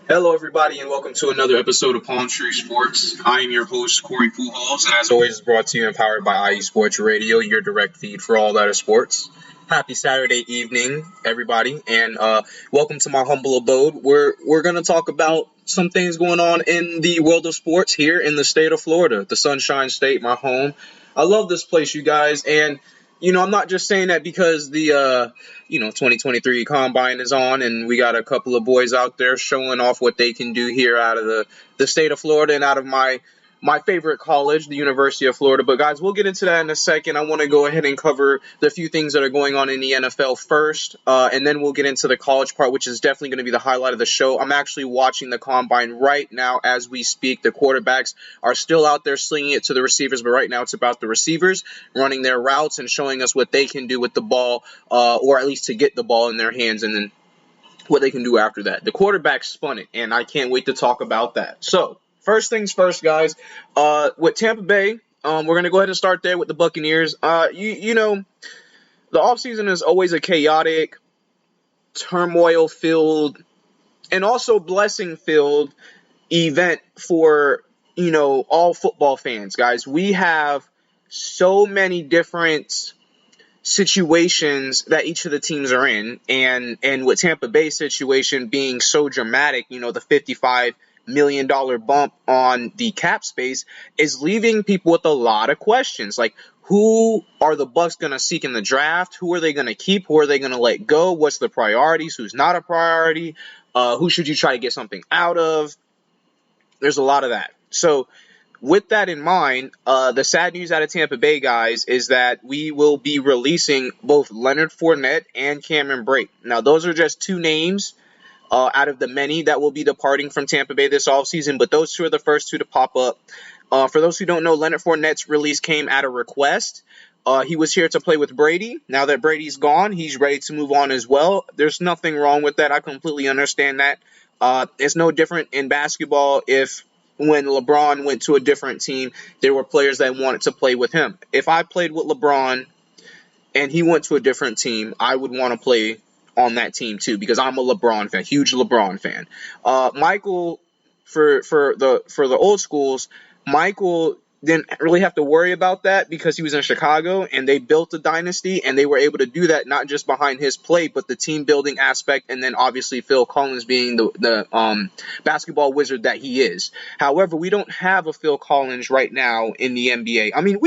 Hello, everybody, and welcome to another episode of Palm Tree Sports. I am your host, Corey Pujols, and as always, it's brought to you and powered by IE Sports Radio, your direct feed for all that is sports. Happy Saturday evening, everybody, and welcome to my humble abode. We're gonna talk about some things going on in the world of sports here in the state of Florida, the Sunshine State, my home. I love this place, you guys, and I'm not just saying that because the 2023 Combine is on, and we got a couple of boys out there showing off what they can do here out of the state of Florida and out of my favorite college, the University of Florida. But guys, we'll get into that in a second. I want to go ahead and cover the few things that are going on in the NFL first, and then we'll get into the college part, which is definitely going to be the highlight of the show. I'm actually watching the Combine right now as we speak. The quarterbacks are still out there slinging it to the receivers, but right now it's about the receivers running their routes and showing us what they can do with the ball, or at least to get the ball in their hands, and then what they can do after that. The quarterback spun it, and I can't wait to talk about that. So, first things first, guys. With Tampa Bay, we're going to go ahead and start there with the Buccaneers. The offseason is always a chaotic, turmoil-filled, and also blessing-filled event for, all football fans, guys. We have so many different situations that each of the teams are in, and with Tampa Bay's situation being so dramatic, the $55 million bump on the cap space is leaving people with a lot of questions. Like, who are the Bucs going to seek in the draft? Who are they going to keep? Who are they going to let go? What's the priorities? Who's not a priority? Who should you try to get something out of? There's a lot of that. So with that in mind, the sad news out of Tampa Bay, guys, is that we will be releasing both Leonard Fournette and Cameron Brate. Now, those are just two names out of the many that will be departing from Tampa Bay this offseason, but those two are the first two to pop up. For those who don't know, Leonard Fournette's release came at a request. He was here to play with Brady. Now that Brady's gone, he's ready to move on as well. There's nothing wrong with that. I completely understand that. It's no different in basketball if when LeBron went to a different team, there were players that wanted to play with him. If I played with LeBron and he went to a different team, I would want to play on that team too, because I'm a LeBron fan, huge LeBron fan. Michael, for the old schools, Michael didn't really have to worry about that because he was in Chicago and they built a dynasty, and they were able to do that not just behind his play, but the team building aspect, and then obviously Phil Collins being the basketball wizard that he is. However, we don't have a Phil Collins right now in the NBA. I mean,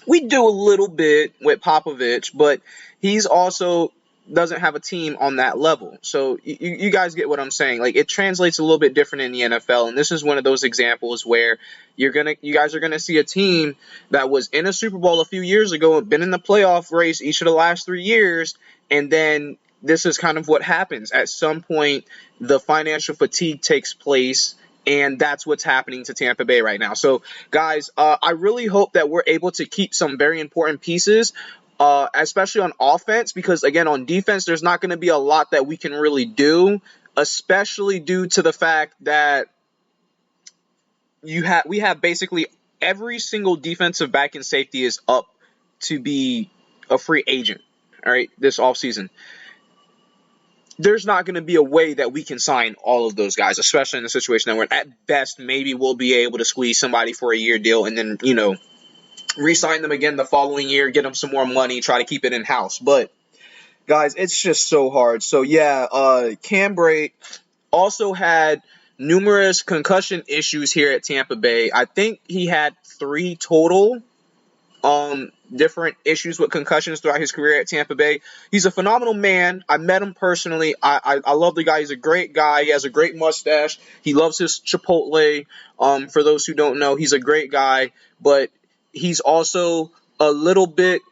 we do a little bit with Popovich, but he's also doesn't have a team on that level. So you guys get what I'm saying. Like, it translates a little bit different in the NFL, and this is one of those examples where you guys are gonna see a team that was in a Super Bowl a few years ago, been in the playoff race each of the last 3 years, and then this is kind of what happens. At some point, the financial fatigue takes place, and that's what's happening to Tampa Bay right now. So, guys, I really hope that we're able to keep some very important pieces, especially on offense, because, again, on defense, there's not going to be a lot that we can really do, especially due to the fact that we have basically every single defensive back and safety is up to be a free agent, all right, this offseason. There's not going to be a way that we can sign all of those guys, especially in the situation that we're in. At best, maybe we'll be able to squeeze somebody for a year deal and then, re-sign them again the following year, get them some more money, try to keep it in-house. But, guys, it's just so hard. So, yeah, Cam Brate also had numerous concussion issues here at Tampa Bay. I think he had 3 total different issues with concussions throughout his career at Tampa Bay. He's a phenomenal man. I met him personally. I love the guy. He's a great guy. He has a great mustache. He loves his Chipotle. For those who don't know, he's a great guy, but he's also a little bit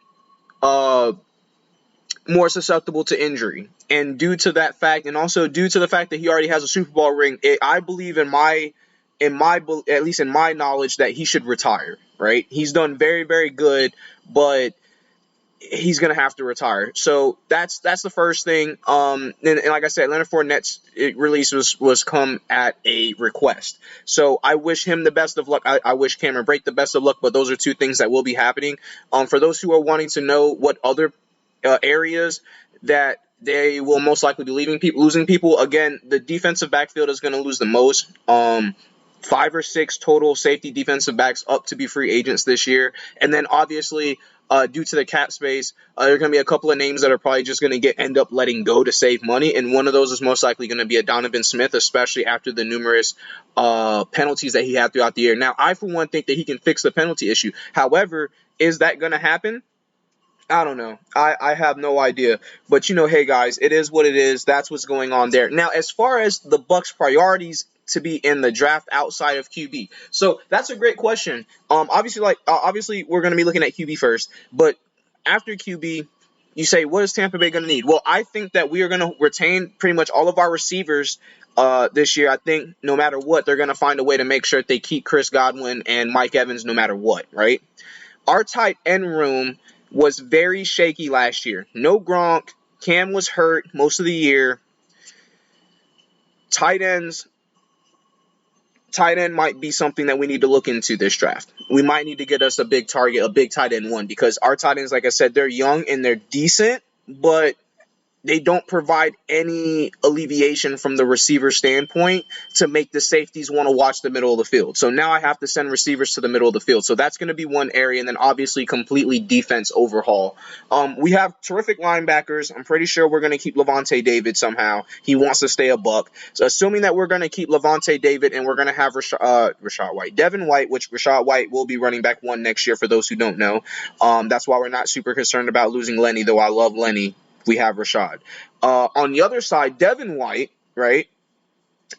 more susceptible to injury. And due to that fact, and also due to the fact that he already has a Super Bowl ring, I believe at least in my knowledge, that he should retire, right? He's done very, very good, but he's going to have to retire. So that's the first thing. And like I said, Leonard Fournette's release was come at a request. So I wish him the best of luck. I wish Cameron Brate the best of luck, but those are two things that will be happening. For those who are wanting to know what other areas that they will most likely be losing people, again, the defensive backfield is going to lose the most. 5 or 6 total safety defensive backs up to be free agents this year. And then obviously, due to the cap space, there are going to be a couple of names that are probably just going to end up letting go to save money. And one of those is most likely going to be a Donovan Smith, especially after the numerous penalties that he had throughout the year. Now, I, for one, think that he can fix the penalty issue. However, is that going to happen? I don't know. I have no idea. But, hey, guys, it is what it is. That's what's going on there. Now, as far as the Bucs' priorities to be in the draft outside of QB. So that's a great question. Obviously we're going to be looking at QB first, but after QB, you say, what is Tampa Bay going to need? Well, I think that we are going to retain pretty much all of our receivers this year. I think no matter what, they're going to find a way to make sure that they keep Chris Godwin and Mike Evans no matter what, right? Our tight end room was very shaky last year. No Gronk. Cam was hurt most of the year. Tight end might be something that we need to look into this draft. We might need to get us a big target, a big tight end one, because our tight ends, like I said, they're young and they're decent, but they don't provide any alleviation from the receiver standpoint to make the safeties want to watch the middle of the field. So now I have to send receivers to the middle of the field. So that's going to be one area, and then obviously completely defense overhaul. We have terrific linebackers. I'm pretty sure we're going to keep Lavonte David somehow. He wants to stay a Buck. So assuming that we're going to keep Lavonte David and we're going to have Devin White, which Rachaad White will be running back 1 next year for those who don't know. That's why we're not super concerned about losing Lenny, though I love Lenny. We have Rachaad. On the other side, Devin White, right?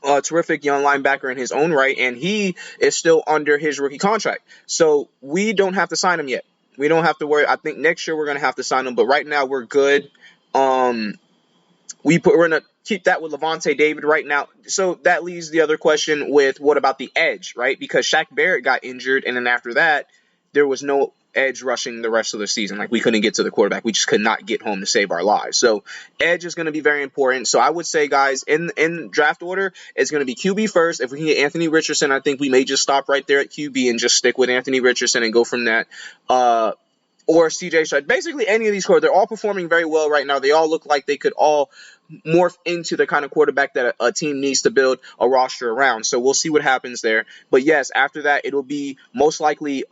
A terrific young linebacker in his own right, and he is still under his rookie contract. So we don't have to sign him yet. We don't have to worry. I think next year we're going to have to sign him, but right now we're good. We're going to keep that with Lavonte David right now. So that leaves the other question with what about the edge, right? Because Shaq Barrett got injured, and then after that, there was no edge rushing the rest of the season. Like, we couldn't get to the quarterback. We just could not get home to save our lives. So edge is going to be very important. So I would say, guys, in draft order, it's going to be QB first. If we can get Anthony Richardson, I think we may just stop right there at QB and just stick with Anthony Richardson and go from that. Or CJ Stroud. Basically, any of these quarterbacks, they're all performing very well right now. They all look like they could all morph into the kind of quarterback that a team needs to build a roster around. So we'll see what happens there. But yes, after that, it'll be most likely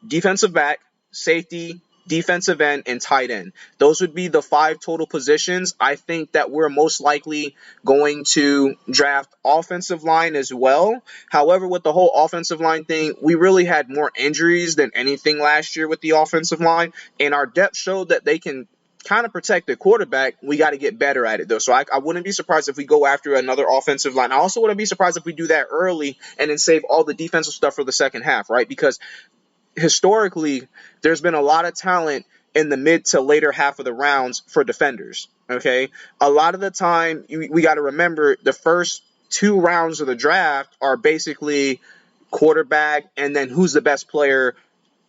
defensive back, safety, defensive end, and tight end. Those would be the 5 total positions. I think that we're most likely going to draft offensive line as well. However, with the whole offensive line thing, we really had more injuries than anything last year with the offensive line, and our depth showed that they can kind of protect the quarterback. We got to get better at it, though. So I wouldn't be surprised if we go after another offensive line. I also wouldn't be surprised if we do that early and then save all the defensive stuff for the second half, right? Because historically, there's been a lot of talent in the mid to later half of the rounds for defenders, okay? A lot of the time, we got to remember the first 2 rounds of the draft are basically quarterback and then who's the best player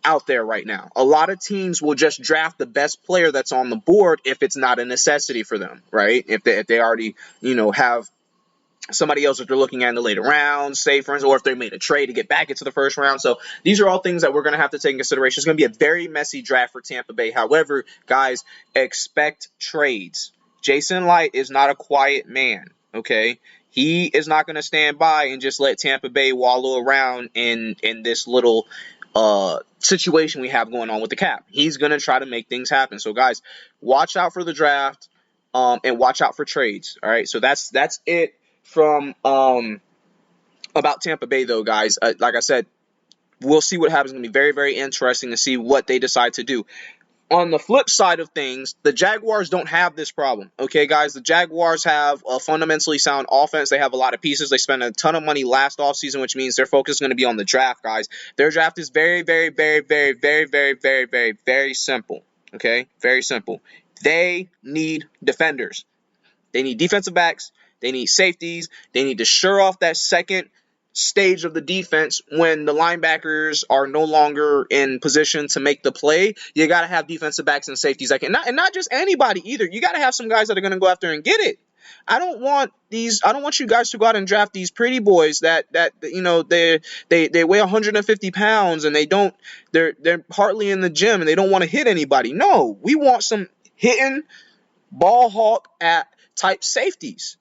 out there right now. A lot of teams will just draft the best player that's on the board if it's not a necessity for them, right? If they already, have somebody else that they're looking at in the later rounds, say, for instance, or if they made a trade to get back into the first round. So these are all things that we're going to have to take in consideration. It's going to be a very messy draft for Tampa Bay. However, guys, expect trades. Jason Light is not a quiet man, okay? He is not going to stand by and just let Tampa Bay wallow around in this little situation we have going on with the cap. He's going to try to make things happen. So, guys, watch out for the draft and watch out for trades, all right? So that's it from about Tampa Bay, though, guys. Like I said, we'll see what happens. It's going to be very, very interesting to see what they decide to do. On the flip side of things, the Jaguars don't have this problem. Okay, guys, the Jaguars have a fundamentally sound offense. They have a lot of pieces. They spent a ton of money last offseason, which means their focus is going to be on the draft, guys. Their draft is very, very, very, very, very, very, very, very, very simple. Okay, very simple. They need defenders. They need defensive backs. They need safeties. They need to shore off that second stage of the defense when the linebackers are no longer in position to make the play. You got to have defensive backs and safeties that can, and not just anybody either. You got to have some guys that are going to go after and get it. I don't want you guys to go out and draft these pretty boys that they weigh 150 pounds and they're hardly in the gym and they don't want to hit anybody. No, we want some hitting ball hawk at type safeties.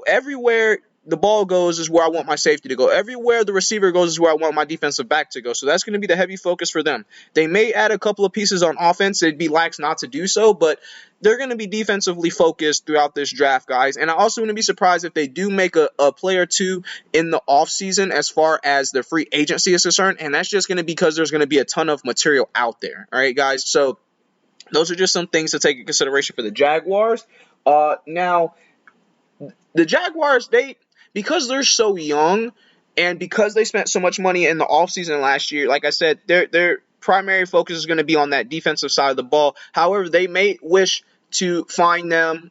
Everywhere the ball goes is where I want my safety to go. Everywhere the receiver goes is where I want my defensive back to go. So that's going to be the heavy focus for them. They may add a couple of pieces on offense. It'd be lax not to do so, but they're going to be defensively focused throughout this draft, guys. And I also wouldn't be surprised if they do make a play or two in the offseason as far as the free agency is concerned. And that's just going to be because there's going to be a ton of material out there. All right, guys. So those are just some things to take into consideration for the Jaguars. Now, the Jaguars, because they're so young and because they spent so much money in the offseason last year, like I said, their primary focus is going to be on that defensive side of the ball. However, they may wish to find them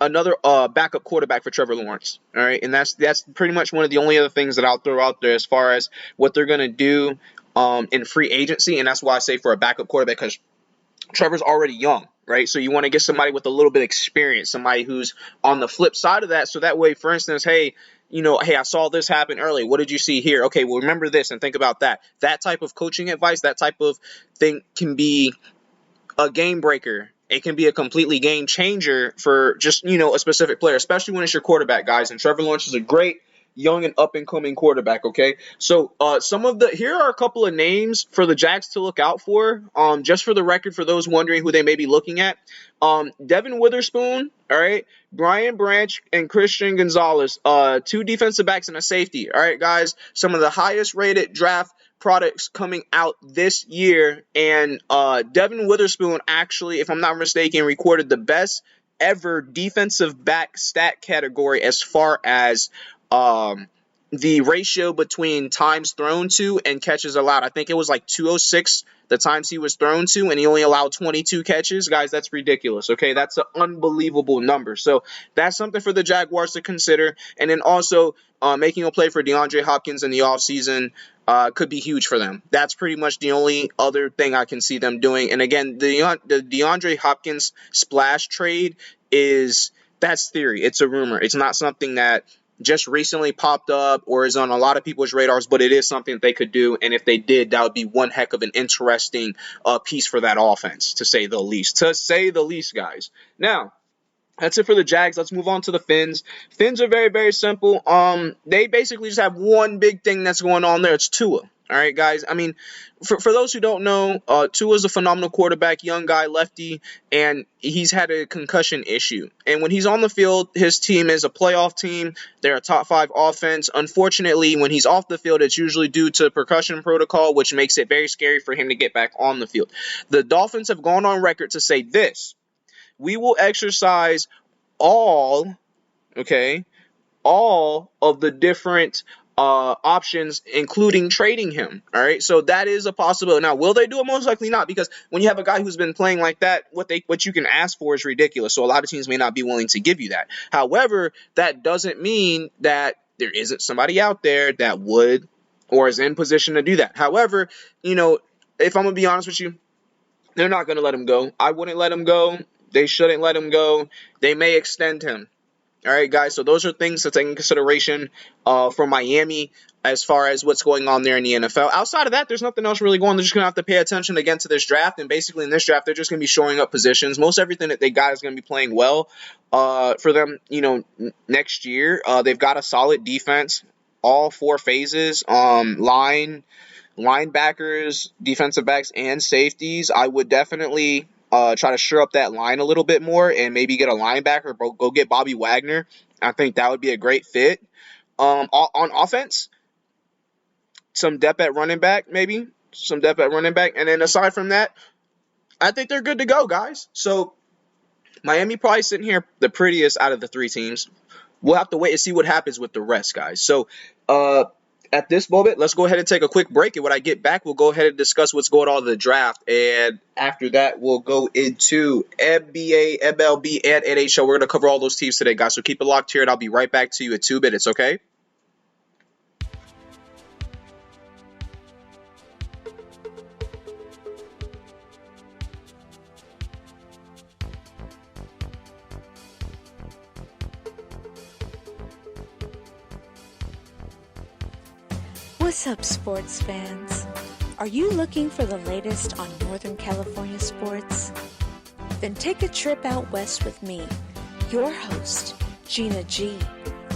another backup quarterback for Trevor Lawrence. All right, and that's pretty much one of the only other things that I'll throw out there as far as what they're going to do in free agency, and that's why I say for a backup quarterback, because Trevor's already young, right? So you want to get somebody with a little bit of experience, somebody who's on the flip side of that. So that way, for instance, hey, I saw this happen early. What did you see here? Okay, well, remember this and think about that. That type of coaching advice, that type of thing can be a game breaker. It can be a completely game changer for just, a specific player, especially when it's your quarterback, guys. And Trevor Lawrence is a great young and up-and-coming quarterback, okay? So here are a couple of names for the Jags to look out for, just for the record, for those wondering who they may be looking at. Devin Witherspoon, all right? Brian Branch and Christian Gonzalez, two defensive backs and a safety, all right, guys? Some of the highest-rated draft products coming out this year, and Devin Witherspoon actually, if I'm not mistaken, recorded the best ever defensive back stat category as far as the ratio between times thrown to and catches allowed. I think it was like 206 the times he was thrown to, and he only allowed 22 catches. Guys, that's ridiculous, okay? That's an unbelievable number. So that's something for the Jaguars to consider. And then also making a play for DeAndre Hopkins in the offseason could be huge for them. That's pretty much the only other thing I can see them doing. And again, the DeAndre Hopkins splash trade that's theory. It's a rumor. It's not something that just recently popped up or is on a lot of people's radars, but it is something that they could do, and if they did, that would be one heck of an interesting piece for that offense, to say the least. To say the least, guys. Now, that's it for the Jags. Let's move on to the Fins. Fins are very, very simple. They basically just have one big thing that's going on there. It's Tua. All right, guys. I mean, for those who don't know, Tua's a phenomenal quarterback, young guy, lefty, and he's had a concussion issue. And when he's on the field, his team is a playoff team. They're a top 5 offense. Unfortunately, when he's off the field, it's usually due to percussion protocol, which makes it very scary for him to get back on the field. The Dolphins have gone on record to say this: we will exercise all of the different options, including trading him. All right, so that is a possibility. Now, will they do it? Most likely not, because when you have a guy who's been playing like that, what you can ask for is ridiculous. So a lot of teams may not be willing to give you that. However, that doesn't mean that there isn't somebody out there that would or is in position to do that. However, if I'm gonna be honest with you, they're not gonna let him go. I wouldn't let him go. They shouldn't let him go. They may extend him. All right, guys, so those are things to take in consideration for Miami as far as what's going on there in the NFL. Outside of that, there's nothing else really going on. They're just going to have to pay attention again to this draft, and basically in this draft, they're just going to be shoring up positions. Most everything that they got is going to be playing well for them, next year. They've got a solid defense, all 4 phases, linebackers, defensive backs, and safeties. I would definitely try to shore up that line a little bit more and maybe get a linebacker, go get Bobby Wagner. I think that would be a great fit. On offense, some depth at running back, maybe. Some depth at running back. And then aside from that, I think they're good to go, guys. So Miami probably sitting here the prettiest out of the three teams. We'll have to wait and see what happens with the rest, guys. So at this moment, let's go ahead and take a quick break. And when I get back, we'll go ahead and discuss what's going on in the draft. And after that, we'll go into NBA, MLB, and NHL. We're going to cover all those teams today, guys. So keep it locked here, and I'll be right back to you in 2 minutes, okay? What's up, sports fans? Are you looking for the latest on Northern California sports? Then take a trip out west with me, your host, Gina G,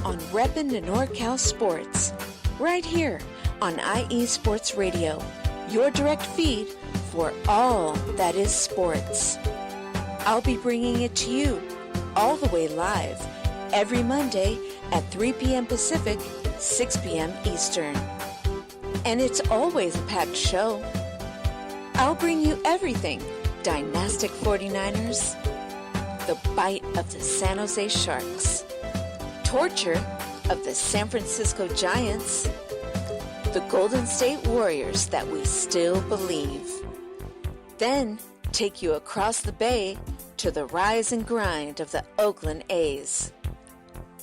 on Reppin' the NorCal Sports, right here on IE Sports Radio, your direct feed for all that is sports. I'll be bringing it to you all the way live every Monday at 3 p.m. Pacific, 6 p.m. Eastern. And it's always a packed show. I'll bring you everything Dynastic 49ers, the bite of the San Jose Sharks, torture of the San Francisco Giants, the Golden State Warriors that we still believe. Then take you across the bay to the rise and grind of the Oakland A's.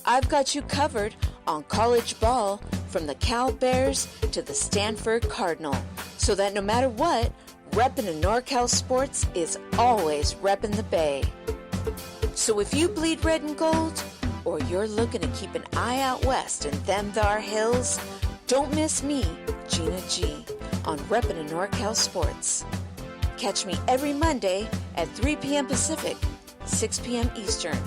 I've got you covered on college ball from the Cal Bears to the Stanford Cardinal, so that no matter what, reppin' in NorCal sports is always reppin' the Bay. So if you bleed red and gold, or you're looking to keep an eye out west in them thar hills, don't miss me, Gina G, on reppin' in NorCal sports. Catch me every Monday at 3 p.m. Pacific, 6 p.m. Eastern,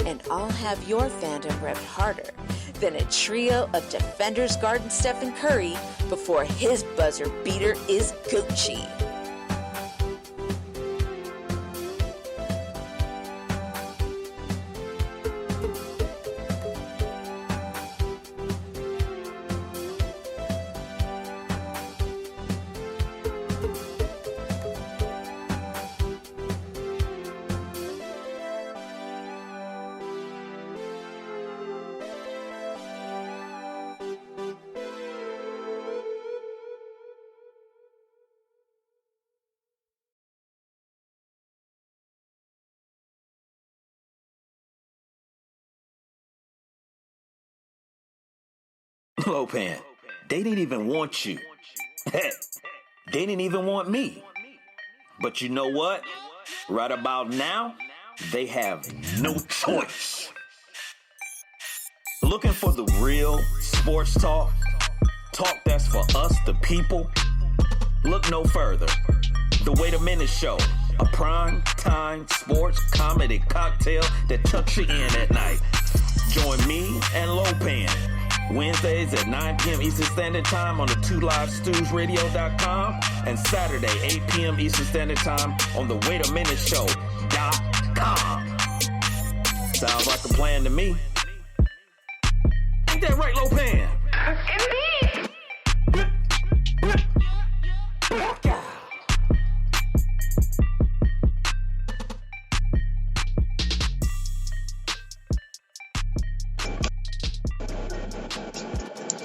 and I'll have your fandom repped harder than a trio of defenders guarding Stephen Curry before his buzzer beater is Gucci. Lopan, they didn't even want you. Heck, they didn't even want me. But you know what? Right about now, they have no choice. Looking for the real sports talk? Talk that's for us, the people? Look no further. The Wait a Minute Show, a prime time sports comedy cocktail that tucks you in at night. Join me and Lopan Wednesdays at 9 p.m. Eastern Standard Time on the 2livestewsradio.com and Saturday 8 p.m. Eastern Standard Time on the waitaminuteshow.com. Sounds like a plan to me. Ain't that right, Lopan? Indeed.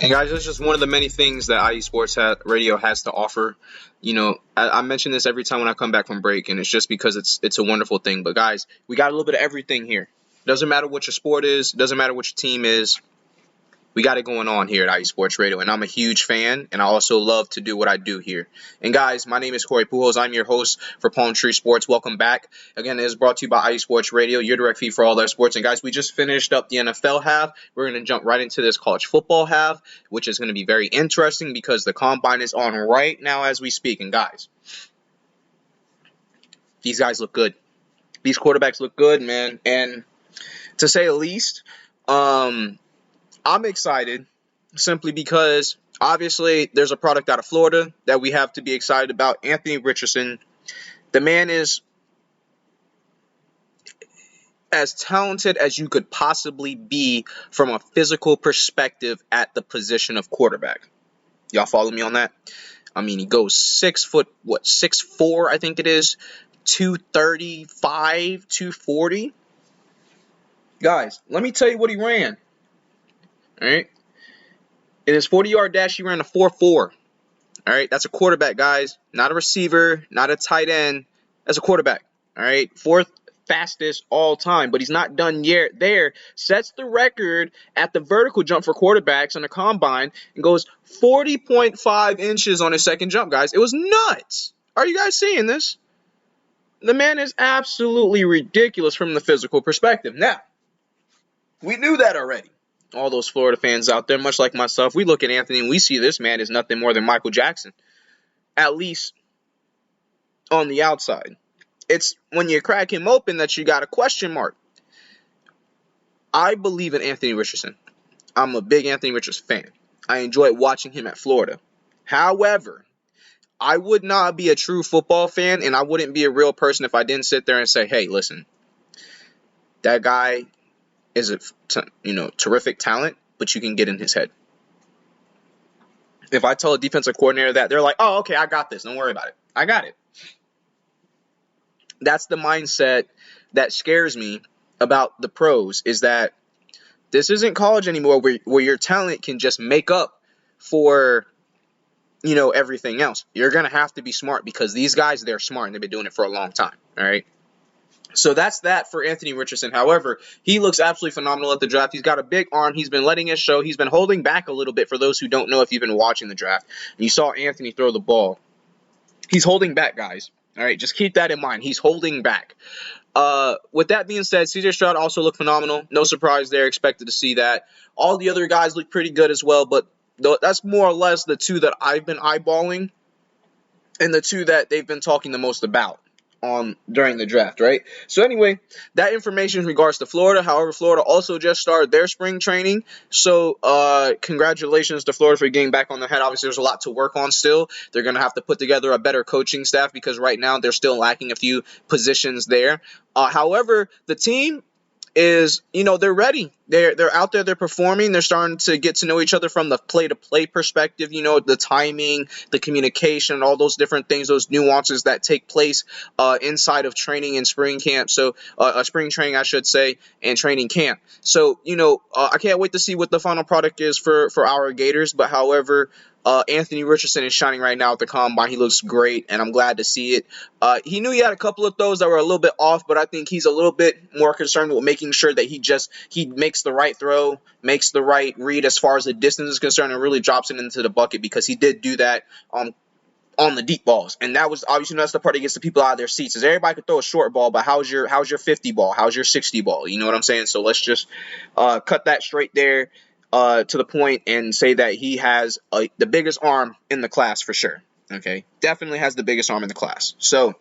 And guys, that's just one of the many things that IE Sports Radio has to offer. You know, I mention this every time when I come back from break, and it's just because it's a wonderful thing. But guys, we got a little bit of everything here. Doesn't matter what your sport is. Doesn't matter what your team is. We got it going on here at IE Sports Radio, and I'm a huge fan, and I also love to do what I do here. And guys, my name is Corey Pujols. I'm your host for Palm Tree Sports. Welcome back. Again, it is brought to you by IE Sports Radio, your direct feed for all their sports. And guys, we just finished up the NFL half. We're going to jump right into this college football half, which is going to be very interesting because the combine is on right now as we speak. And guys, these guys look good. These quarterbacks look good, man. And to say the least, I'm excited simply because obviously there's a product out of Florida that we have to be excited about. Anthony Richardson. The man is as talented as you could possibly be from a physical perspective at the position of quarterback. Y'all follow me on that? I mean, he goes 6'4", I think it is, 235, 240. Guys, let me tell you what he ran. All right, in his 40-yard dash, he ran a 4.4. All right, that's a quarterback, guys, not a receiver, not a tight end. That's a quarterback. All right, fourth fastest all time, but he's not done yet there. Sets the record at the vertical jump for quarterbacks on the combine and goes 40.5 inches on his second jump, guys. It was nuts. Are you guys seeing this? The man is absolutely ridiculous from the physical perspective. Now, we knew that already. All those Florida fans out there, much like myself, we look at Anthony and we see this man is nothing more than Michael Jackson, at least on the outside. It's when you crack him open that you got a question mark. I believe in Anthony Richardson. I'm a big Anthony Richardson fan. I enjoy watching him at Florida. However, I would not be a true football fan, and I wouldn't be a real person if I didn't sit there and say, hey, listen, that guy is a terrific talent, but you can get in his head. If I tell a defensive coordinator that, they're like, oh, okay, I got this. Don't worry about it. I got it. That's the mindset that scares me about the pros, is that this isn't college anymore where your talent can just make up for, everything else. You're going to have to be smart, because these guys, they're smart and they've been doing it for a long time. All right. So that's that for Anthony Richardson. However, he looks absolutely phenomenal at the draft. He's got a big arm. He's been letting it show. He's been holding back a little bit, for those who don't know if you've been watching the draft. And you saw Anthony throw the ball. He's holding back, guys. All right, just keep that in mind. He's holding back. With that being said, C.J. Stroud also looked phenomenal. No surprise there. Expected to see that. All the other guys look pretty good as well, but that's more or less the two that I've been eyeballing and the two that they've been talking the most about during the draft, right? So anyway, that information in regards to Florida. However, Florida also just started their spring training. So congratulations to Florida for getting back on their head. Obviously, there's a lot to work on still. They're going to have to put together a better coaching staff, because right now they're still lacking a few positions there. However, the team is, they're ready. They're out there, they're performing, they're starting to get to know each other from the play-to-play perspective, the timing, the communication, all those different things, those nuances that take place inside of training and spring camp. So, spring training, I should say, and training camp. So, I can't wait to see what the final product is for our Gators, but however, Anthony Richardson is shining right now at the combine. He looks great, and I'm glad to see it. He knew he had a couple of throws that were a little bit off, but I think he's a little bit more concerned with making sure that he makes the right throw, makes the right read as far as the distance is concerned, and really drops it into the bucket, because he did do that on the deep balls. And that was obviously, that's the part that gets the people out of their seats, is everybody could throw a short ball, but how's your 50 ball? How's your 60 ball? You know what I'm saying? So let's just cut that straight there. To the point and say that he has the biggest arm in the class for sure. Okay, definitely has the biggest arm in the class. So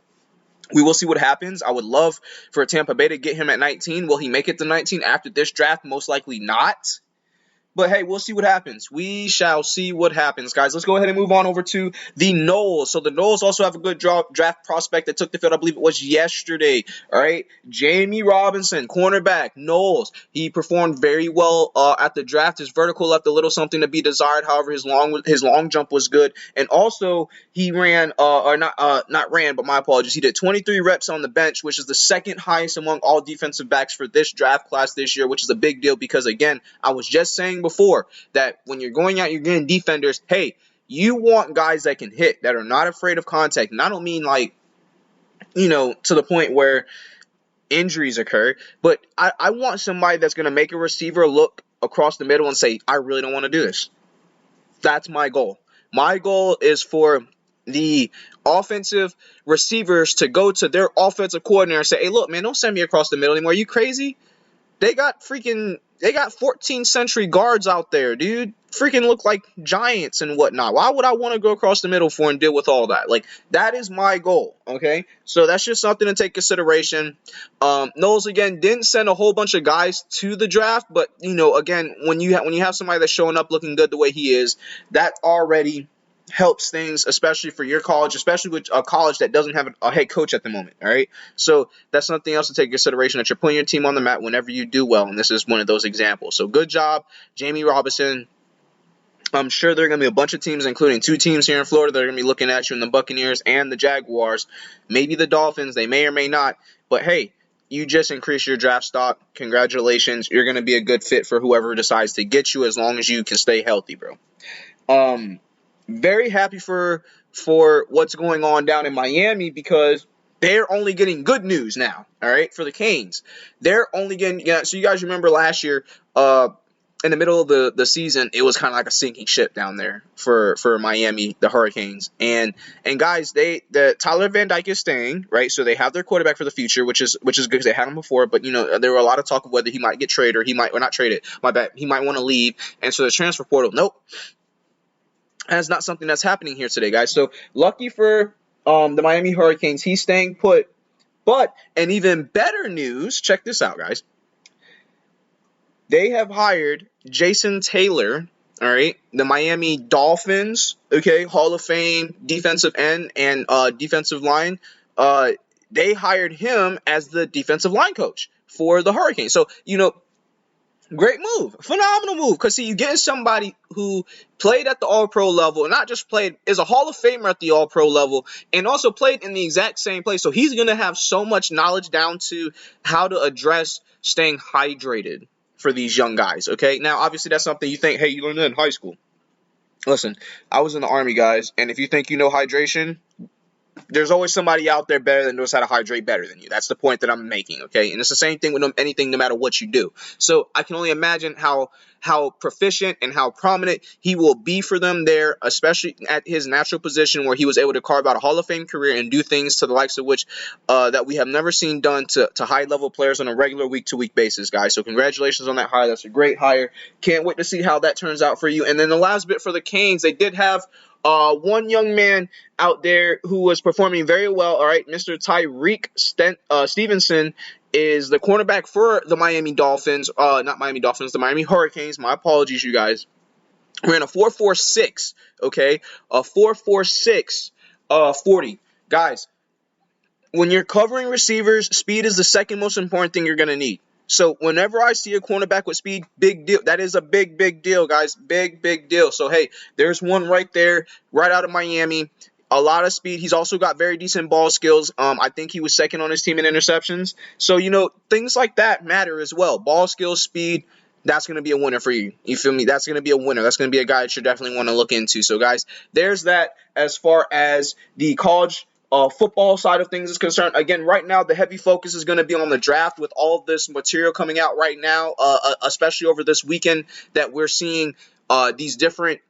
we will see what happens. I would love for Tampa Bay to get him at 19. Will he make it to 19 after this draft? Most likely not. But hey, we'll see what happens. We shall see what happens, guys. Let's go ahead and move on over to the Noles. So the Noles also have a good draft prospect that took the field. I believe it was yesterday. All right, Jamie Robinson, cornerback, Noles. He performed very well at the draft. His vertical left a little something to be desired. However, his long jump was good, and also he ran not ran, but my apologies. He did 23 reps on the bench, which is the second highest among all defensive backs for this draft class this year, which is a big deal, because again, I was just saying before that when you're going out, you're getting defenders. Hey, you want guys that can hit, that are not afraid of contact. And I don't mean to the point where injuries occur, but I want somebody that's going to make a receiver look across the middle and say, I really don't want to do this. That's my goal. My goal is for the offensive receivers to go to their offensive coordinator and say, hey, look, man, don't send me across the middle anymore. Are you crazy? They got 14th century guards out there, dude. Freaking look like giants and whatnot. Why would I want to go across the middle for and deal with all that? That is my goal, okay? So that's just something to take consideration. Noles, again, didn't send a whole bunch of guys to the draft, but, again, when you have somebody that's showing up looking good the way he is, that already helps things, especially for your college, especially with a college that doesn't have a head coach at the moment, all right? So that's something else to take into consideration, that you're putting your team on the map whenever you do well, and this is one of those examples. So good job, Jamie Robinson. I'm sure there are going to be a bunch of teams, including 2 teams here in Florida, that are going to be looking at you in the Buccaneers and the Jaguars. Maybe the Dolphins. They may or may not. But, hey, you just increased your draft stock. Congratulations. You're going to be a good fit for whoever decides to get you as long as you can stay healthy, bro. Very happy for what's going on down in Miami because they're only getting good news now, all right, for the Canes. They're only getting so you guys remember last year, in the middle of the season, it was kind of like a sinking ship down there for Miami, the Hurricanes. And guys, the Tyler Van Dyke is staying, right? So they have their quarterback for the future, which is good because they had him before. But there were a lot of talk of whether he might get traded or not traded. My bad. He might want to leave. And so the transfer portal, nope. That's not something that's happening here today, guys. So lucky for the Miami Hurricanes, he's staying put. But an even better news, check this out, guys. They have hired Jason Taylor, all right, the Miami Dolphins, okay, Hall of Fame defensive end and defensive line. They hired him as the defensive line coach for the Hurricanes. So, great move, phenomenal move. Because, see, you get somebody who played at the All-Pro level, not just played, is a Hall of Famer at the All-Pro level, and also played in the exact same place. So he's going to have so much knowledge down to how to address staying hydrated for these young guys, okay? Now, obviously, that's something you think, hey, you learned that in high school. Listen, I was in the Army, guys, and if you think you know hydration, there's always somebody out there better that knows how to hydrate better than you. That's the point that I'm making, okay? And it's the same thing with anything, no matter what you do. So I can only imagine how proficient and how prominent he will be for them there, especially at his natural position where he was able to carve out a Hall of Fame career and do things to the likes of which that we have never seen done to high-level players on a regular week-to-week basis, guys. So congratulations on that hire. That's a great hire. Can't wait to see how that turns out for you. And then the last bit for the Canes, they did have one young man out there who was performing very well, all right? Mr. Tyreek Stevenson is the cornerback for the Miami Dolphins. Not Miami Dolphins, the Miami Hurricanes. My apologies, you guys. Ran a 4.46, okay? A 4.46 40. Guys, when you're covering receivers, speed is the second most important thing you're going to need. So whenever I see a cornerback with speed, big deal. That is a big, big deal, guys. Big, big deal. So, hey, there's one right there, right out of Miami. A lot of speed. He's also got very decent ball skills. I think he was second on his team in interceptions. So, things like that matter as well. Ball skills, speed, that's going to be a winner for you. You feel me? That's going to be a winner. That's going to be a guy that you definitely want to look into. So, guys, there's that as far as the college football side of things is concerned. Again, right now, the heavy focus is going to be on the draft with all of this material coming out right now, especially over this weekend that we're seeing these different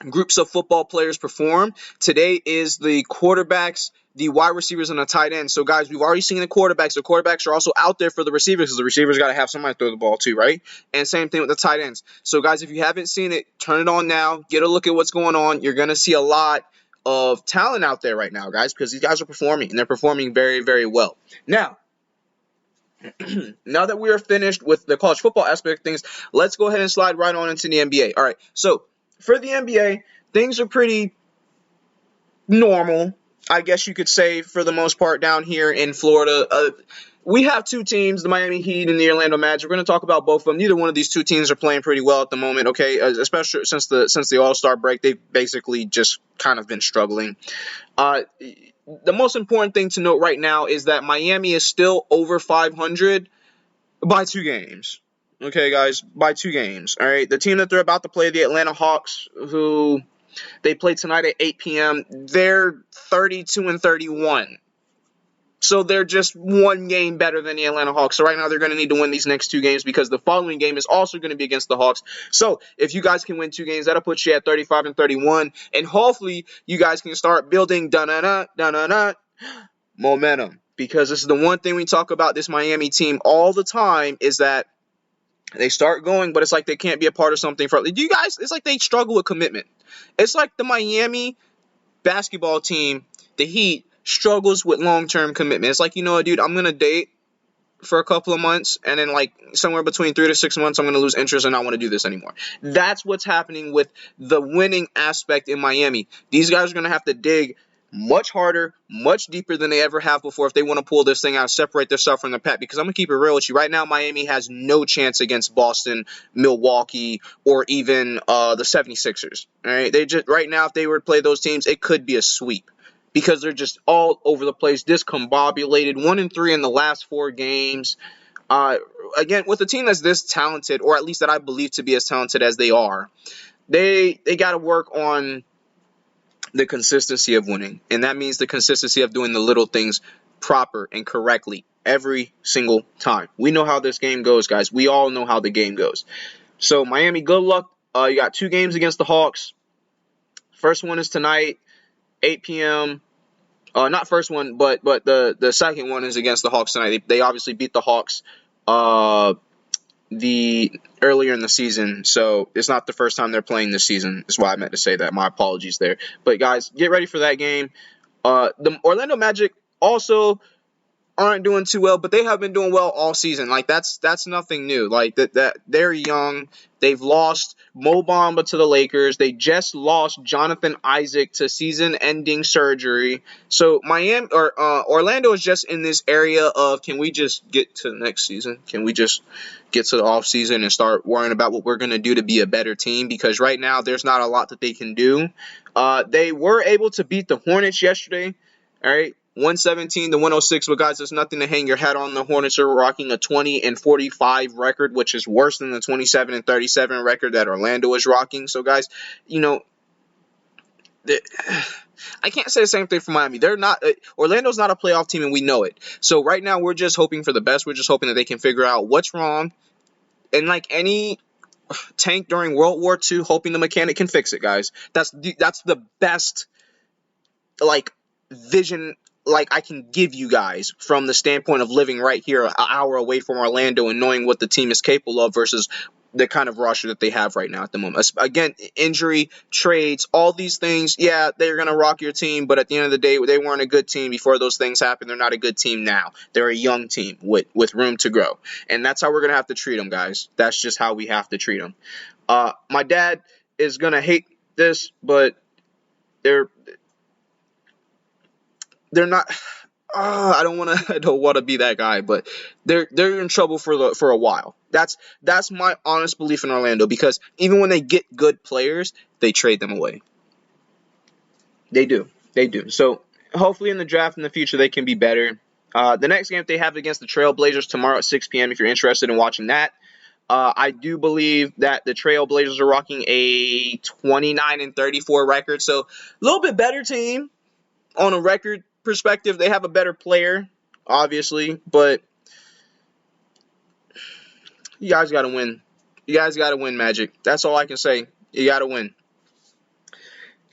groups of football players perform. Today is the quarterbacks, the wide receivers, and the tight ends. So, guys, we've already seen the quarterbacks. The quarterbacks are also out there for the receivers because the receivers got to have somebody to throw the ball to, right? And same thing with the tight ends. So, guys, if you haven't seen it, turn it on now. Get a look at what's going on. You're going to see a lot of talent out there right now, guys, because these guys are performing, and they're performing very, very well. Now, now that we are finished with the college football aspect of things, let's go ahead and slide right on into the NBA. All right, so for the NBA, things are pretty normal, I guess you could say, for the most part down here in Florida. We have 2 teams, the Miami Heat and the Orlando Magic. We're going to talk about both of them. Neither one of these 2 teams are playing pretty well at the moment, okay? Especially since the All-Star break, they've basically just kind of been struggling. The most important thing to note right now is that Miami is still over 500 by 2 games. Okay, guys, by 2 games, all right? The team that they're about to play, the Atlanta Hawks, who they play tonight at 8 p.m., they're 32-31. So they're just 1 game better than the Atlanta Hawks. So right now they're going to need to win these next 2 games because the following game is also going to be against the Hawks. So if you guys can win 2 games, that'll put you at 35-31. And hopefully you guys can start building momentum. Because this is the one thing we talk about this Miami team all the time is that they start going, but it's like they can't be a part of something. Do you guys, it's like they struggle with commitment. It's like the Miami basketball team, the Heat, struggles with long-term commitment. It's like, dude, I'm going to date for a couple of months, and then like somewhere between 3 to 6 months, I'm going to lose interest and not want to do this anymore. That's what's happening with the winning aspect in Miami. These guys are going to have to dig much harder, much deeper than they ever have before if they want to pull this thing out and separate themselves from the pack. Because I'm going to keep it real with you. Right now, Miami has no chance against Boston, Milwaukee, or even the 76ers. All right? They just right now, if they were to play those teams, it could be a sweep. Because they're just all over the place, discombobulated, 1-3 in the last 4 games. Again, with a team that's this talented, or at least that I believe to be as talented as they are, they got to work on the consistency of winning. And that means the consistency of doing the little things proper and correctly every single time. We know how this game goes, guys. We all know how the game goes. So, Miami, good luck. You got 2 games against the Hawks. First one is tonight, 8 p.m., not first one, but the second one is against the Hawks tonight. They obviously beat the Hawks the earlier in the season, so it's not the first time they're playing this season. That's why I meant to say that. My apologies there. But guys, get ready for that game. The Orlando Magic also aren't doing too well, but they have been doing well all season. Like that's nothing new. Like that they're young. They've lost Mo Bamba to the Lakers. They just lost Jonathan Isaac to season-ending surgery. So Orlando is just in this area of, can we just get to the next season? Can we just get to the off season and start worrying about what we're going to do to be a better team? Because right now there's not a lot that they can do. They were able to beat the Hornets yesterday. All right. 117-106, but guys, there's nothing to hang your hat on. The Hornets are rocking a 20-45 record, which is worse than the 27-37 record that Orlando is rocking. So, guys, I can't say the same thing for Miami. They're not. Orlando's not a playoff team, and we know it. So right now, we're just hoping for the best. We're just hoping that they can figure out what's wrong, and like any tank during World War II, hoping the mechanic can fix it, guys. That's the best vision I can give you guys from the standpoint of living right here an hour away from Orlando and knowing what the team is capable of versus the kind of roster that they have right now at the moment. Again, injury, trades, all these things, yeah, they're going to rock your team, but at the end of the day, they weren't a good team before those things happened. They're not a good team now. They're a young team with room to grow, and that's how we're going to have to treat them, guys. That's just how we have to treat them. My dad is going to hate this, but they're not. I don't want to be that guy, but they're in trouble for a while. That's my honest belief in Orlando, because even when they get good players, they trade them away. They do. So hopefully in the draft in the future they can be better. The next game they have against the Trailblazers tomorrow at 6 p.m. if you're interested in watching that. I do believe that the Trailblazers are rocking a 29-34 record, so a little bit better team on a record perspective. They have a better player, obviously, but you guys got to win. You guys got to win, Magic. That's all I can say. You got to win.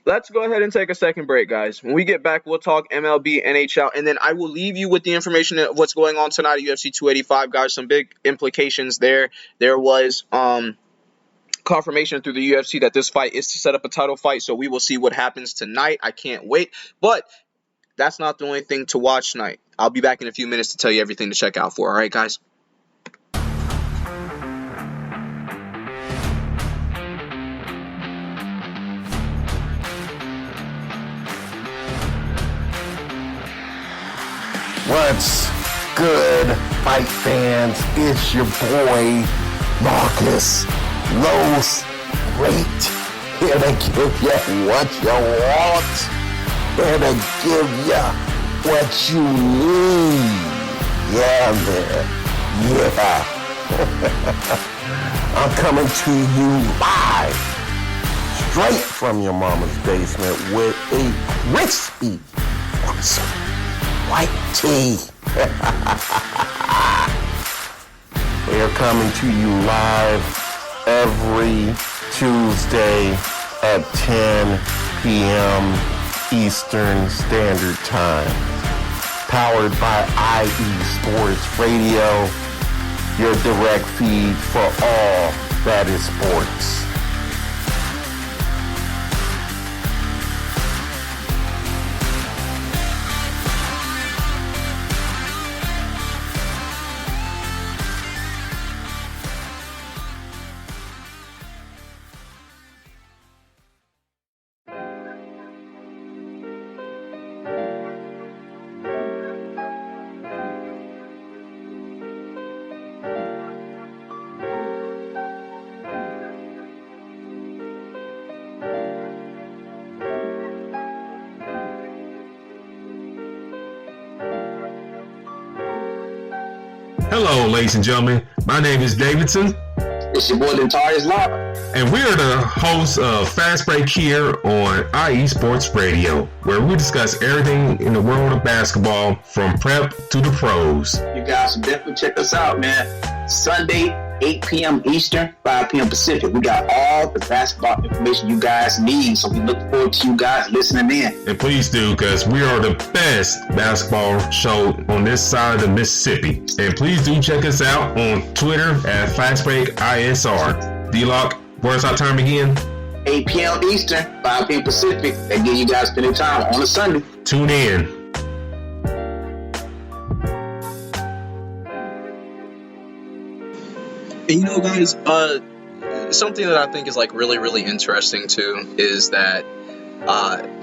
Let's go ahead and take a second break, guys. When we get back, we'll talk MLB, NHL, and then I will leave you with the information of what's going on tonight at UFC 285, guys. Some big implications there. There was confirmation through the UFC that this fight is to set up a title fight, so we will see what happens tonight. I can't wait, but that's not the only thing to watch tonight. I'll be back in a few minutes to tell you everything to check out for. All right, guys? What's good, fight fans? It's your boy, Marcus Los Great, here to give you what you want, here to give you what you need. Yeah, man. Yeah. I'm coming to you live, straight from your mama's basement with a crispy, awesome white tea. We are coming to you live every Tuesday at 10 p.m. Eastern Standard Time. Powered by IE Sports Radio, your direct feed for all that is sports. Hello, ladies and gentlemen. My name is Davidson. It's your boy Dentarius Locke. And we are the hosts of Fast Break here on IE Sports Radio, where we discuss everything in the world of basketball from prep to the pros. You guys should definitely check us out, man. Sunday, 8 p.m. Eastern, 5 p.m. Pacific. We got all the basketball information you guys need, so we look forward to you guys listening in. And please do, because we are the best basketball show on this side of the Mississippi. And please do check us out on Twitter at FastBreakISR. D-Lock, where's our time again? 8 p.m. Eastern, 5 p.m. Pacific. That gives you guys plenty of time on a Sunday. Tune in. And guys, something that I think is like really, really interesting too is that,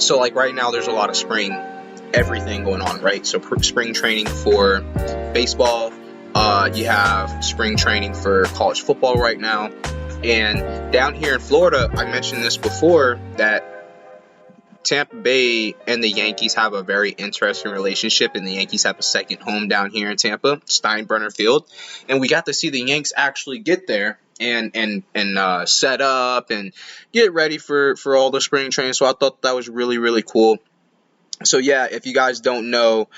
so like right now there's a lot of spring everything going on, right? So spring training for baseball, you have spring training for college football right now. And down here in Florida, I mentioned this before, that Tampa Bay and the Yankees have a very interesting relationship, and the Yankees have a second home down here in Tampa, Steinbrenner Field, and we got to see the Yanks actually get there and set up and get ready for all the spring training. So I thought that was really, really cool. So yeah, if you guys don't know,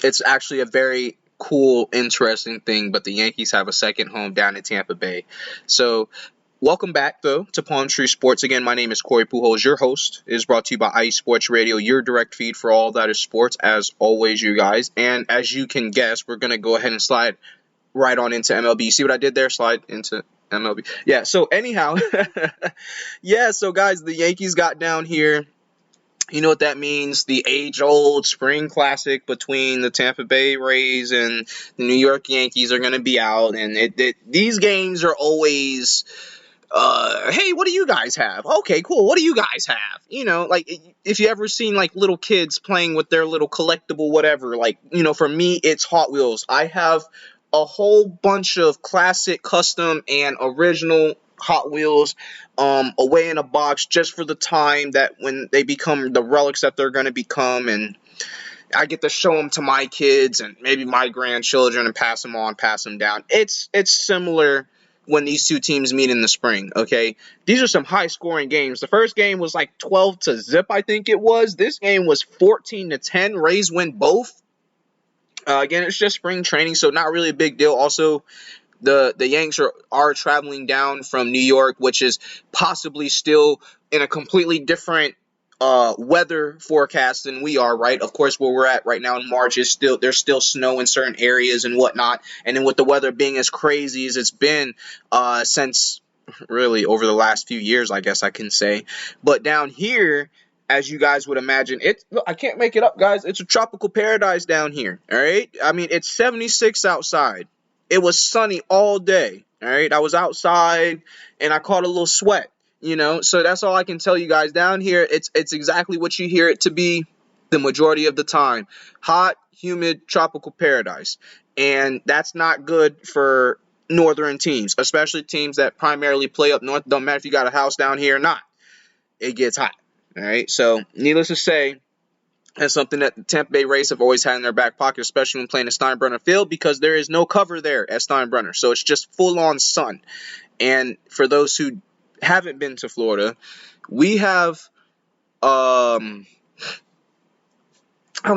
it's actually a very cool, interesting thing, but the Yankees have a second home down in Tampa Bay. So welcome back, though, to Palm Tree Sports. Again, my name is Corey Pujols. Your host is brought to you by IE Sports Radio, your direct feed for all that is sports, as always, you guys. And as you can guess, we're going to go ahead and slide right on into MLB. See what I did there? Slide into MLB. Yeah, so anyhow, so guys, the Yankees got down here. You know what that means? The age-old spring classic between the Tampa Bay Rays and the New York Yankees are going to be out. And these games are always, hey, what do you guys have? Okay, cool. What do you guys have? Like if you ever seen like little kids playing with their little collectible whatever, like, for me, it's Hot Wheels. I have a whole bunch of classic, custom, and original Hot Wheels away in a box just for the time that when they become the relics that they're going to become, and I get to show them to my kids and maybe my grandchildren and pass them on, pass them down. It's similar when these two teams meet in the spring, okay? These are some high-scoring games. The first game was like 12-0, I think it was. This game was 14-10. Rays win both. Again, it's just spring training, so not really a big deal. Also, the Yanks are traveling down from New York, which is possibly still in a completely different weather forecast than we are, right? Of course, where we're at right now in March is there's still snow in certain areas and whatnot. And then with the weather being as crazy as it's been since really over the last few years, I guess I can say. But down here, as you guys would imagine, I can't make it up, guys. It's a tropical paradise down here, all right? I mean, it's 76 outside. It was sunny all day, all right? I was outside, and I caught a little sweat, So that's all I can tell you guys. Down here, it's exactly what you hear it to be the majority of the time. Hot, humid, tropical paradise. And that's not good for northern teams, especially teams that primarily play up north. Don't matter if you got a house down here or not. It gets hot, all right? So needless to say, that's something that the Tampa Bay Rays have always had in their back pocket, especially when playing at Steinbrenner Field, because there is no cover there at Steinbrenner. So it's just full-on sun. And for those who haven't been to Florida, we have, how can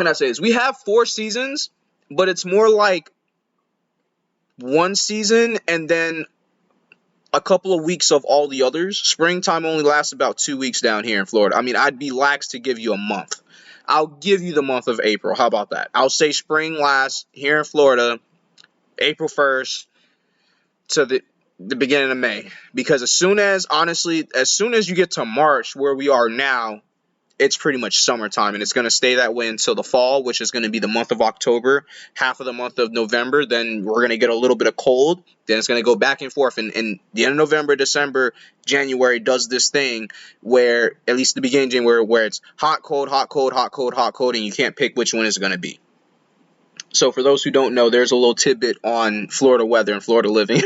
I say this? We have 4 seasons, but it's more like one season and then a couple of weeks of all the others. Springtime only lasts about 2 weeks down here in Florida. I mean, I'd be lax to give you a month. I'll give you the month of April. How about that? I'll say spring lasts here in Florida, April 1st to the beginning of May. Because as soon as you get to March, where we are now, it's pretty much summertime, and it's going to stay that way until the fall, which is going to be the month of October, half of the month of November. Then we're going to get a little bit of cold. Then it's going to go back and forth. And the end of November, December, January does this thing where, at least the beginning of January, where it's hot, cold, hot, cold, hot, cold, hot, cold, and you can't pick which one it's going to be. So for those who don't know, there's a little tidbit on Florida weather and Florida living,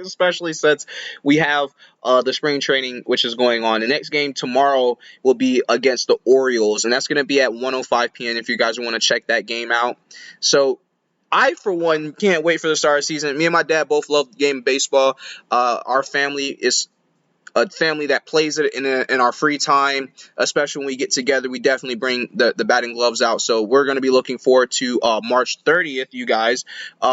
especially since we have the spring training, which is going on. The next game tomorrow will be against the Orioles, and that's going to be at 1:05 p.m. if you guys want to check that game out. So I, for one, can't wait for the start of the season. Me and my dad both love the game of baseball. Our family is a family that plays it in our free time, especially when we get together. We definitely bring the batting gloves out. So we're going to be looking forward to March 30th, you guys,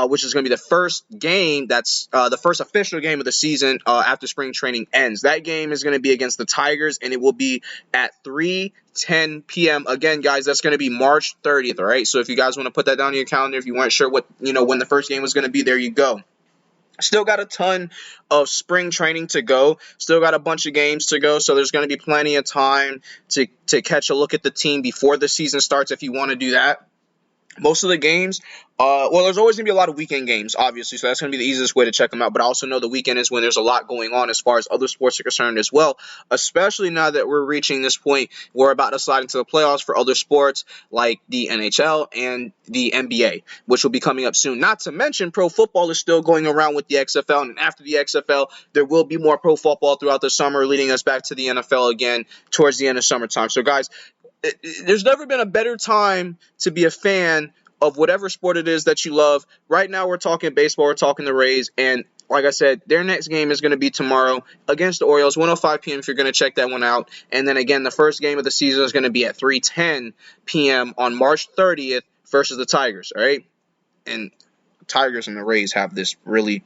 which is going to be the first game that's the first official game of the season after spring training ends. That game is going to be against the Tigers, and it will be at 3:10 p.m. Again, guys, that's going to be March 30th, all right? So if you guys want to put that down on your calendar, if you weren't sure when the first game was going to be, there you go. Still got a ton of spring training to go. Still got a bunch of games to go. So there's going to be plenty of time to catch a look at the team before the season starts if you want to do that. Most of the games, there's always going to be a lot of weekend games, obviously, so that's going to be the easiest way to check them out. But I also know the weekend is when there's a lot going on as far as other sports are concerned as well, especially now that we're reaching this point. We're about to slide into the playoffs for other sports like the NHL and the NBA, which will be coming up soon. Not to mention, pro football is still going around with the XFL, and after the XFL, there will be more pro football throughout the summer, leading us back to the NFL again towards the end of summertime. So, guys, there's never been a better time to be a fan of whatever sport it is that you love. Right now, we're talking baseball. We're talking the Rays. And like I said, their next game is going to be tomorrow against the Orioles, 1:05 p.m. if you're going to check that one out. And then again, the first game of the season is going to be at 3:10 p.m. on March 30th versus the Tigers. All right. And Tigers and the Rays have this really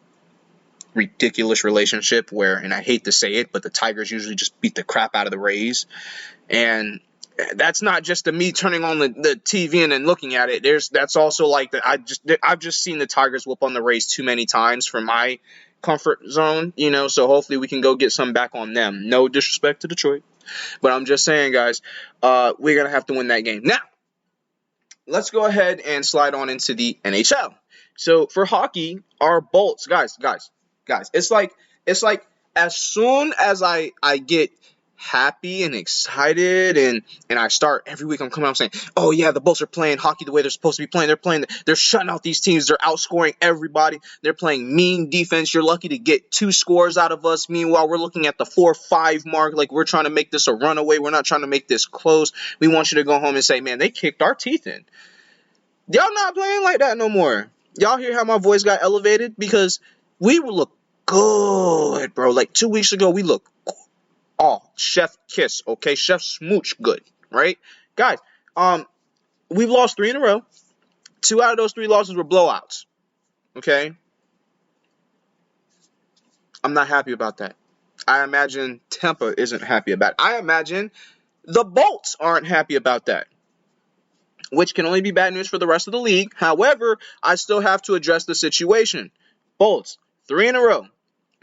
ridiculous relationship where, and I hate to say it, but the Tigers usually just beat the crap out of the Rays. And that's not just me turning on the TV and then looking at it. That's also like that. I've just seen the Tigers whoop on the Rays too many times for my comfort zone, So hopefully we can go get some back on them. No disrespect to Detroit, but I'm just saying, guys, we're gonna have to win that game. Now, let's go ahead and slide on into the NHL. So for hockey, our Bolts, guys, it's like as soon as I get happy and excited and I start every week, I'm coming out saying, oh yeah, the Bolts are playing hockey the way they're supposed to be playing. They're shutting out these teams. They're outscoring everybody. They're playing mean defense. You're lucky to get 2 scores out of us. Meanwhile, we're looking at the 4-5 mark. Like, we're trying to make this a runaway. We're not trying to make this close. We want you to go home and say, man, they kicked our teeth in. Y'all not playing like that no more. Y'all hear how my voice got elevated? Because we look good, bro. Like 2 weeks ago, we looked chef kiss, okay? Chef smooch good, right? Guys, we've lost 3 in a row. 2 out of those 3 losses were blowouts, okay? I'm not happy about that. I imagine Tampa isn't happy about it. I imagine the Bolts aren't happy about that, which can only be bad news for the rest of the league. However, I still have to address the situation. Bolts, 3 in a row,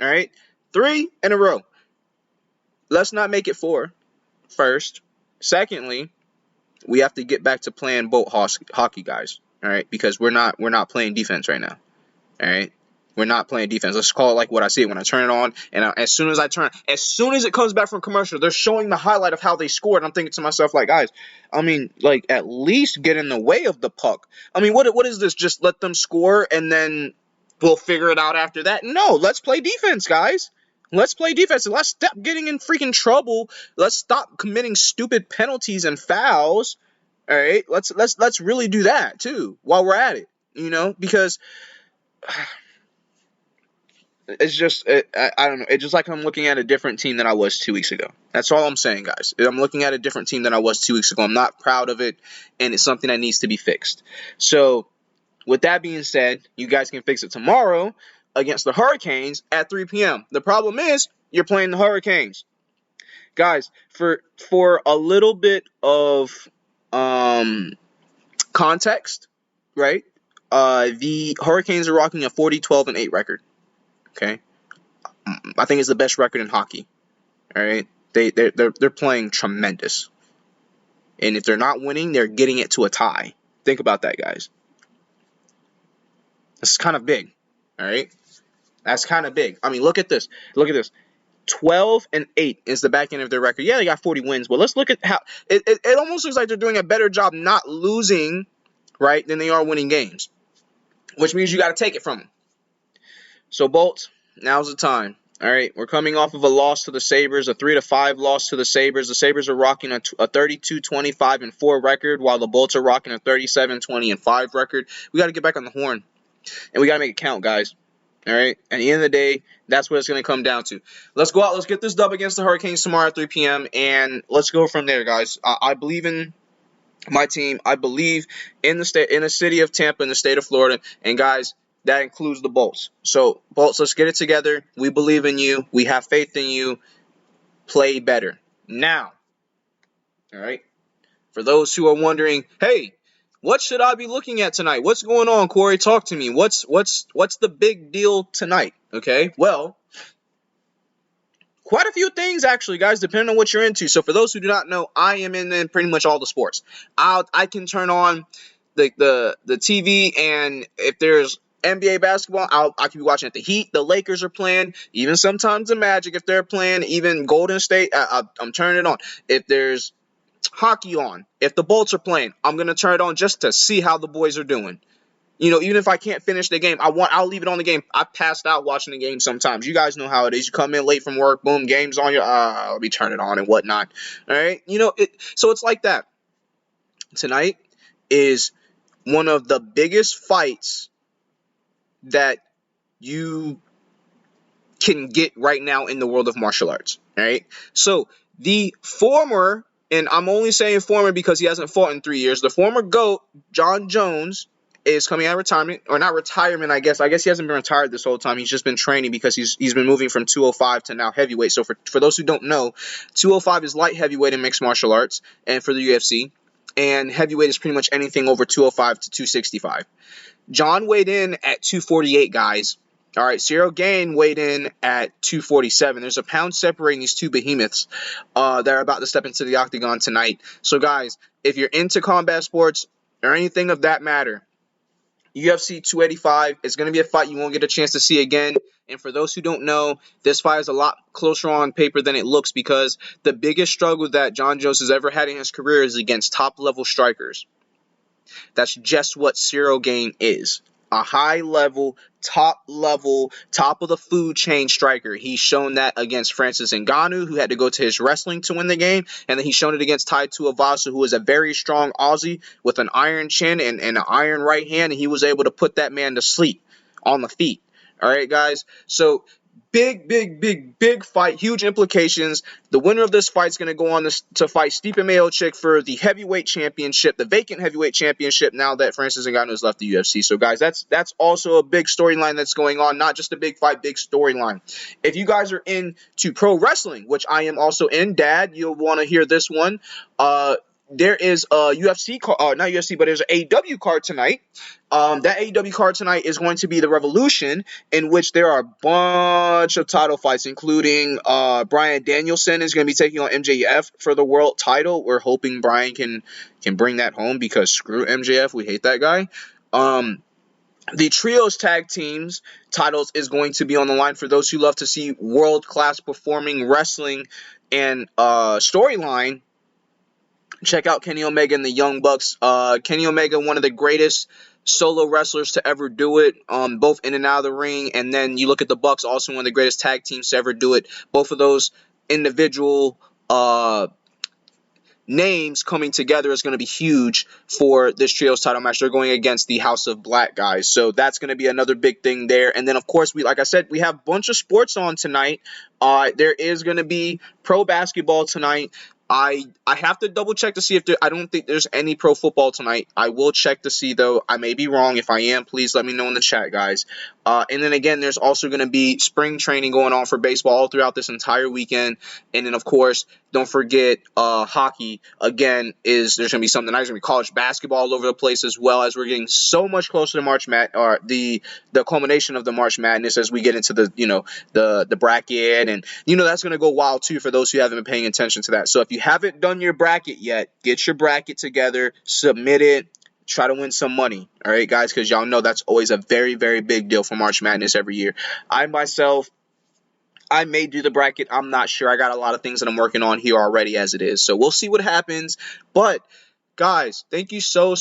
all right? 3 in a row. Let's not make it 4, first. Secondly, we have to get back to playing Bolt hockey, guys. All right, because we're not playing defense right now. All right, we're not playing defense. Let's call it like what I see when I turn it on. And as soon as it comes back from commercial, they're showing the highlight of how they scored. I'm thinking to myself, like, guys, I mean, like, at least get in the way of the puck. I mean, what is this? Just let them score and then we'll figure it out after that? No, let's play defense, guys. Let's play defense and let's stop getting in freaking trouble. Let's stop committing stupid penalties and fouls. All right, let's really do that too while we're at it. Because it's just I don't know. It's just like I'm looking at a different team than I was 2 weeks ago. That's all I'm saying, guys. I'm looking at a different team than I was 2 weeks ago. I'm not proud of it, and it's something that needs to be fixed. So, with that being said, you guys can fix it tomorrow against the Hurricanes at 3 p.m. The problem is you're playing the Hurricanes. Guys, for a little bit of context, right? The Hurricanes are rocking a 40-12-8 record. Okay? I think it's the best record in hockey. All right? They're playing tremendous. And if they're not winning, they're getting it to a tie. Think about that, guys. That's kind of big. All right? That's kind of big. I mean, look at this. 12-8 is the back end of their record. Yeah, they got 40 wins, but let's look at how it almost looks like they're doing a better job not losing, right, than they are winning games, which means you got to take it from them. So, Bolts, now's the time. All right, we're coming off of a loss to the Sabres, a 3-5 loss to the Sabres. The Sabres are rocking a 32-25-4 record, while the Bolts are rocking a 37-20-5 record. We got to get back on the horn, and we got to make it count, guys. All right, at the end of the day, that's what it's going to come down to. Let's go out. Let's get this dub against the Hurricanes tomorrow at 3 p.m., and let's go from there, guys. I believe in my team. I believe in the city of Tampa, in the state of Florida, and guys, that includes the Bolts. So, Bolts, let's get it together. We believe in you. We have faith in you. Play better. Now, all right, for those who are wondering, hey, what should I be looking at tonight? What's going on, Corey? Talk to me. What's the big deal tonight? Okay, well, quite a few things, actually, guys, depending on what you're into. So, for those who do not know, I am in pretty much all the sports. I can turn on the TV, and if there's NBA basketball, I can be watching it. The Heat, the Lakers are playing, even sometimes the Magic if they're playing, even Golden State, I'm turning it on. If there's hockey on, if the Bolts are playing, I'm going to turn it on just to see how the boys are doing. You know, even if I can't finish the game, I'll leave it on the game. I passed out watching the game sometimes. You guys know how it is. You come in late from work, boom, game's on your, let me turn it on and whatnot. All right? You know, so it's like that. Tonight is one of the biggest fights that you can get right now in the world of martial arts, all right? So the former, and I'm only saying former because he hasn't fought in 3 years, the former GOAT, Jon Jones, is coming out of retirement, or not retirement, I guess. I guess he hasn't been retired this whole time. He's just been training because he's been moving from 205 to now heavyweight. So for those who don't know, 205 is light heavyweight in mixed martial arts and for the UFC, and heavyweight is pretty much anything over 205 to 265. John weighed in at 248, guys. All right, Cyril Gane weighed in at 247. There's a pound separating these two behemoths that are about to step into the octagon tonight. So, guys, if you're into combat sports or anything of that matter, UFC 285 is going to be a fight you won't get a chance to see again. And for those who don't know, this fight is a lot closer on paper than it looks because the biggest struggle that Jon Jones has ever had in his career is against top-level strikers. That's just what Cyril Gane is. A high-level, top-level, top-of-the-food chain striker. He's shown that against Francis Ngannou, who had to go to his wrestling to win the game. And then he's shown it against Tai Tuivasa, who is a very strong Aussie with an iron chin and an iron right hand. And he was able to put that man to sleep on the feet. All right, guys? So, big fight, huge implications. The winner of this fight is going to go on to fight Stipe Miocic for the heavyweight championship, the vacant heavyweight championship, now that Francis Ngannou has left the UFC. So, guys, that's also a big storyline that's going on, not just a big fight, big storyline. If you guys are into pro wrestling, which I am also in, Dad, you'll want to hear this one. There is a UFC card, not UFC, but there's an AEW card tonight. That AEW card tonight is going to be the Revolution, in which there are a bunch of title fights, including Bryan Danielson is going to be taking on MJF for the world title. We're hoping Bryan can bring that home because screw MJF, we hate that guy. The Trios Tag Teams titles is going to be on the line for those who love to see world-class performing wrestling and storyline. Check out Kenny Omega and the Young Bucks. Kenny Omega, one of the greatest solo wrestlers to ever do it, both in and out of the ring. And then you look at the Bucks, also one of the greatest tag teams to ever do it. Both of those individual names coming together is going to be huge for this Trios title match. They're going against the House of Black, guys. So that's going to be another big thing there. And then, of course, like I said, we have a bunch of sports on tonight. There is going to be pro basketball tonight. I have to double check to see if I don't think there's any pro football tonight. I will check to see, though. I may be wrong. If I am, please let me know in the chat, guys. And then again, there's also going to be spring training going on for baseball all throughout this entire weekend. And then, of course, don't forget hockey. Again, there's going to be something nice. There's going to be college basketball all over the place, as well as we're getting so much closer to March the culmination of the March Madness as we get into the bracket. And that's going to go wild too for those who haven't been paying attention to that. So if you haven't done your bracket yet, get your bracket together, submit it, try to win some money. All right, guys, because y'all know that's always a very, very big deal for March Madness every year. I may do the bracket. I'm not sure. I got a lot of things that I'm working on here already as it is. So we'll see what happens. But guys, thank you so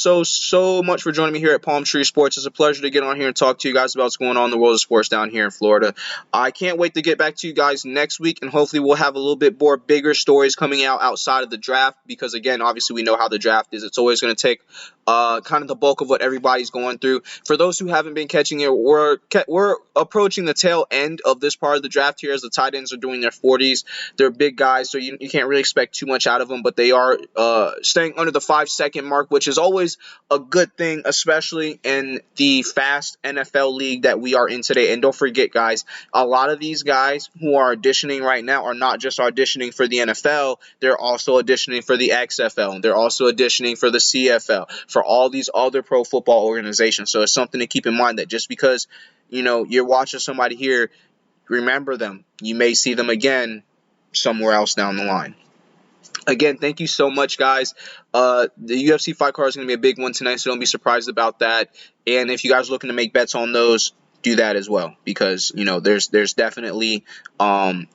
much for joining me here at Palm Tree Sports. It's a pleasure to get on here and talk to you guys about what's going on in the world of sports down here in Florida. I can't wait to get back to you guys next week, and hopefully we'll have a little bit more bigger stories coming out outside of the draft, because again, obviously we know how the draft is. It's always going to take kind of the bulk of what everybody's going through. For those who haven't been catching it, we're approaching the tail end of this part of the draft here, as the tight ends are doing their 40s. They're big guys, so you can't really expect too much out of them, but they are staying under the 5-second mark, which is always a good thing, especially in the fast NFL league that we are in today. And don't forget, guys, a lot of these guys who are auditioning right now are not just auditioning for the NFL, they're also auditioning for the XFL. They're also auditioning for the CFL, for all these other pro football organizations. So it's something to keep in mind, that just because, you're watching somebody here, remember them. You may see them again somewhere else down the line. Again, thank you so much, guys. The UFC fight card is going to be a big one tonight, so don't be surprised about that. And if you guys are looking to make bets on those, do that as well, because, there's definitely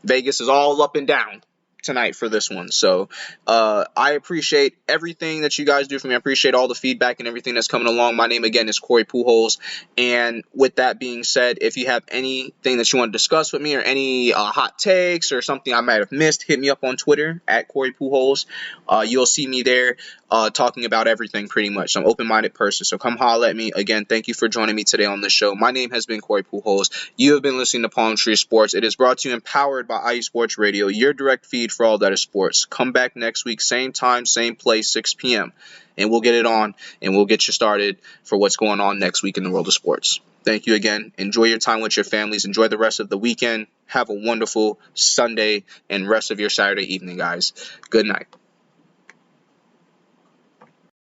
Vegas is all up and down tonight for this one. So I appreciate everything that you guys do for me. I appreciate all the feedback and everything that's coming along. My name again is Corey Pujols, and with that being said, if you have anything that you want to discuss with me, or any hot takes or something I might have missed, hit me up on Twitter at Corey Pujols. You'll see me there talking about everything pretty much. I'm an open-minded person, so come holler at me. Again, thank you for joining me today on the show. My name has been Corey Pujols. You have been listening to Palm Tree Sports. It is brought to you and powered by IU Sports Radio, your direct feed for all that is sports. Come back next week, same time, same place, 6 p.m., and we'll get it on, and we'll get you started for what's going on next week in the world of sports. Thank you again. Enjoy your time with your families. Enjoy the rest of the weekend. Have a wonderful Sunday and rest of your Saturday evening, guys. Good night.